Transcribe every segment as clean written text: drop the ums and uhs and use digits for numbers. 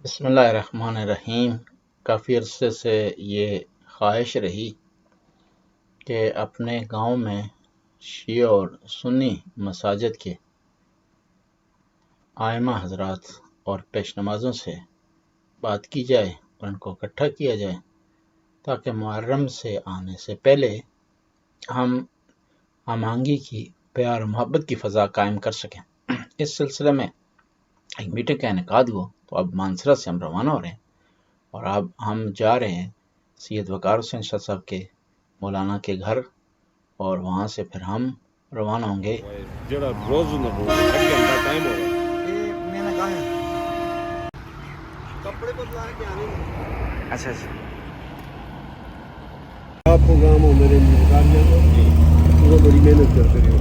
بسم اللہ الرحمن الرحیم۔ کافی عرصے سے یہ خواہش رہی کہ اپنے گاؤں میں شیعہ اور سنی مساجد کے ائمہ حضرات اور پیش نمازوں سے بات کی جائے اور ان کو اکٹھا کیا جائے تاکہ محرم سے آنے سے پہلے ہم ہم آہنگی کی، پیار و محبت کی فضا قائم کر سکیں۔ اس سلسلے میں ایک میٹنگ کا انعقاد ہوا، تو اب مانسرت سے ہم روانہ ہو رہے ہیں اور اب ہم جا رہے ہیں سید وقار حسین شاہ صاحب کے مولانا کے گھر، اور وہاں سے پھر ہم روانہ ہوں گے۔ جڑا روز نہ ہو ایک گھنٹہ ٹائم ہو رہا میں نے کہا ہے کپڑے بدلا کے آنے میں اچھا آپ پروگرام ہو میرے پورا بڑی محنت کرتے رہے،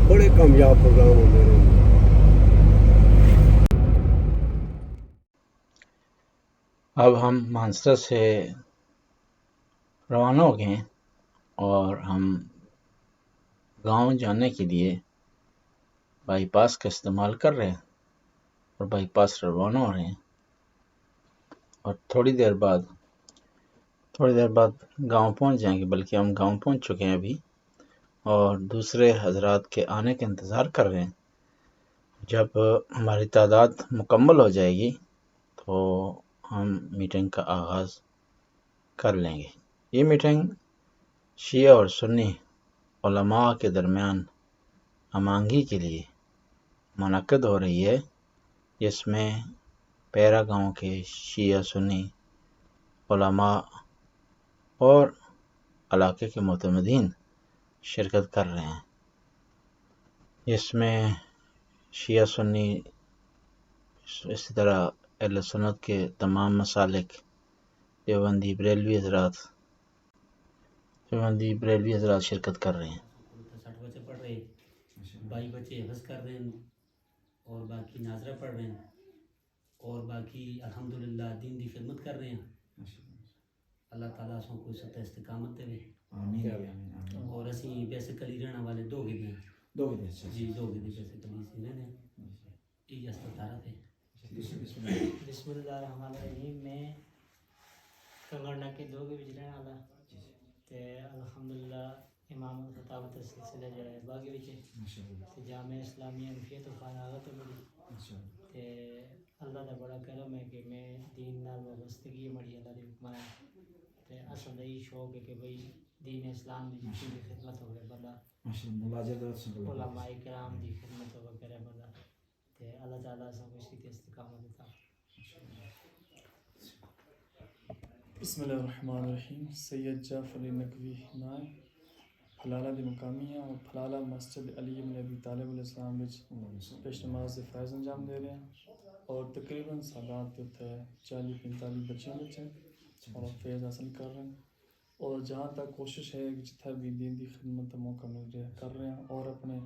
بڑے کامیاب پروگرام ہو میرے۔ اب ہم مانسرت سے روانہ ہو گئے ہیں اور ہم گاؤں جانے کے لیے بائی پاس کا استعمال کر رہے ہیں اور بائی پاس روانہ ہو رہے ہیں، اور تھوڑی دیر بعد گاؤں پہنچ جائیں گے، بلکہ ہم گاؤں پہنچ چکے ہیں ابھی، اور دوسرے حضرات کے آنے کا انتظار کر رہے ہیں۔ جب ہماری تعداد مکمل ہو جائے گی تو ہم میٹنگ کا آغاز کر لیں گے۔ یہ میٹنگ شیعہ اور سنی علماء کے درمیان ہم آہنگی کے لیے منعقد ہو رہی ہے، جس میں پیرا گاؤں کے شیعہ سنی علماء اور علاقے کے معتمدین شرکت کر رہے ہیں۔ اس میں شیعہ سنی، اسی طرح اہل سنت کے تمام مسالک، دیوبندی بریلوی حضرات شرکت کر رہے ہیں۔ 60 بچے پڑھ رہے ہیں، 22 بچے حفظ کر رہے ہیں، اور باقی ناظرہ پڑھ رہے ہیں، اور باقی الحمدللہ دین دی خدمت کر رہے ہیں۔ اللہ تعالیٰ سو کو ستہ استقامت دے، اور اسی بیسیکلی رہنے والے دو گے ہیں جی، دو گے بیسیکلی سی رہنے یہ استطارہ تھے۔ بسم اللہ الرحمن الرحیم۔ میں کنگڑنا کے دو کے بچ رہنے والا تے الحمدللہ امام الخطابت سلسلہ جڑا ہے باغی بچ تے جامعہ اسلامیہ انفیت و فارغت بڑی تے اللہ دا بڑا کرم ہے کہ میں دین نال وابستگی مڑی اللہ دے حکم ہے تے اصل دا یہ شوق ہے کہ بھئی دین اسلام دی جتنی بھی خدمت ہوگی بندہ علماء کرام دی خدمت ہوگا کرے بندہ تے اللہ تعالیٰ سب کو اسی استقامت دیتا۔ بسم اللہ الرحمن الرحیم۔ سید جعفر نقوی نائے پھلالہ دی مقامی ہیں اور پھلالہ مسجد علی بن ابی طالب علیہ السلام وچ پیش نماز دے فرائض انجام دے رہے ہیں، اور تقریباً سادات تے 40-45 بچے بچے اور فیض حاصل کر رہے ہیں، اور جہاں تک کوشش ہے کہ جتنا بھی دین دی خدمت کا موقع مل رہا ہے کر رہے ہیں، اور اپنے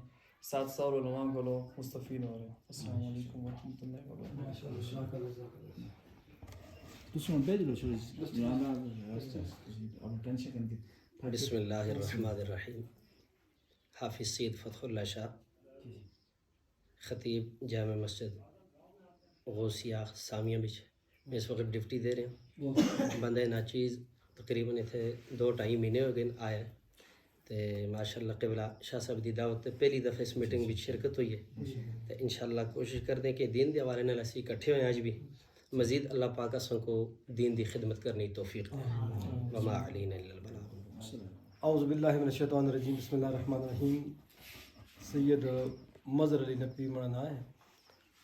ساتھ سال علماء کو مستفید ہو رہے ہیں۔ السلام علیکم ورحمۃ اللہ وبرکاتہ۔ بسم اللہ الرحمن الرحیم۔ حافظ سید فتح اللہ شاہ، خطیب جامع مسجد غوثیہ سامیہ بچ میں اس وقت ڈپٹی دے رہے ہیں۔ بندہ ناچیز تقریباً اتنے 2-2.5 مہینے ہو گئے آیا ہے، تو ماشاء اللہ قبلہ شاہ صاحب دی دعوت پہلی دفعہ اس میٹنگ بھی شرکت ہوئی ہے، تو انشاءاللہ کوشش کرتے ہیں کہ دین دے حوالے نال اسی اکٹھے ہوئے آج بھی، مزید اللہ پاک اساں کو دین دی خدمت کرنی توفیق دے۔ وما علینا الا البلاغ۔ اعوذ باللہ من الشیطان الرجیم۔ بسم اللہ الرحمن الرحیم۔ سید مظہر علی نقوی مرنا ہے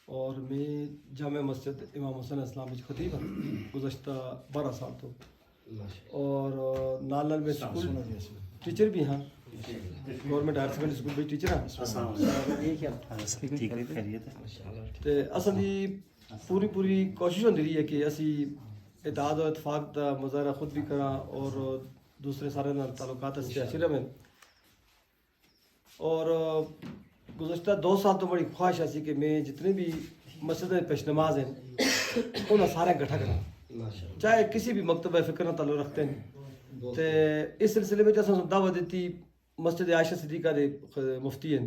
اور میں جامع مسجد امام حسین اسلام وچ خطیب ہوں گزشتہ 12 سال تو، اور نال نال میں اسکول ٹیچر بھی ہاں، گورنمنٹ ہائر سیکنڈری اسکول بھی ٹیچر ہاں۔ تے اصل دی پوری کوشش ہوندی رہی ہے کہ اسی اتحاد و اتفاق دا مظاہرہ خود بھی کراں اور دوسرے سارے نال تعلقات سے اچھے رہیں، اور گزشتہ 2 سال تو بڑی خواہش ایسی کہ میں جتنے بھی مسجد پیش نماز ہیں انہیں سارے اکٹھا کرا، چاہے کسی بھی مکتبہ فکر نہ تعلق رکھتے ہیں۔ تے اس سلسلے میں جیسا دعوت دیتی مسجد عائشہ صدیقہ دے مفتی ہیں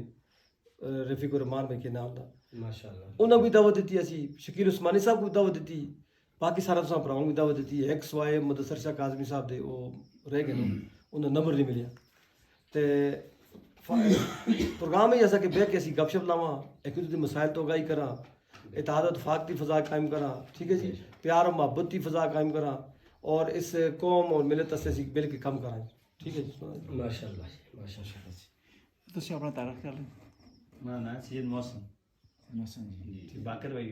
رفیق الرحمان میں کے نام دا، ماشاءاللہ انہوں بھی دعوت دیتی اسی شکیل عثمانی صاحب کو بھی دعوت دیتی باقی سارا تساں بھراؤں بھی دعوت دیتی ایک سوائے مدثر شاہ کاظمی صاحب دے وہ رہ گئے انہوں نمبر نہیں ملیا تے پروگرام ہی ایسا کہ بہ کے اسی گپ شپ لاواں ایک دوسرے مسائل تو آگاہی کراں اتحاد و اتفاق کی فضا قائم کراں ٹھیک ہے جی پیار و محبت کی فضا قائم کراں اور اس قوم اور ملت سے اسی مل کے کم کرائیں ٹھیک ہے جی ماشاءاللہ ماشاءاللہ ਤੁਸੀਂ ਆਪਣਾ ਤਾਰਫ ਕਰ ਲਓ ਮੇਰਾ ਨਾਮ ਸੈਯਦ ਮੌਸਮ ਮੌਸਮ ਜੀ ਬਾਕਰ ਭਾਈ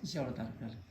ਤੁਸੀਂ ਆਪਣਾ ਤਾਰਫ ਕਰ ਲਓ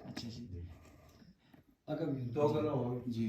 ਅੱਛਾ ਜੀ تو کرنا ہوں ਜੀ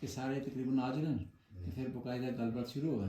ਕਿ ਸਾਰੇ ਤਕਰੀਬਨ ਆ ਜਾਣ ਤੇ ਫਿਰ ਬਕਾਇਦਾ ਗੱਲਬਾਤ ਸ਼ੁਰੂ ਹੋਵੇ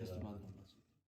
ਇਸ ਤੋਂ ਬਾਅਦ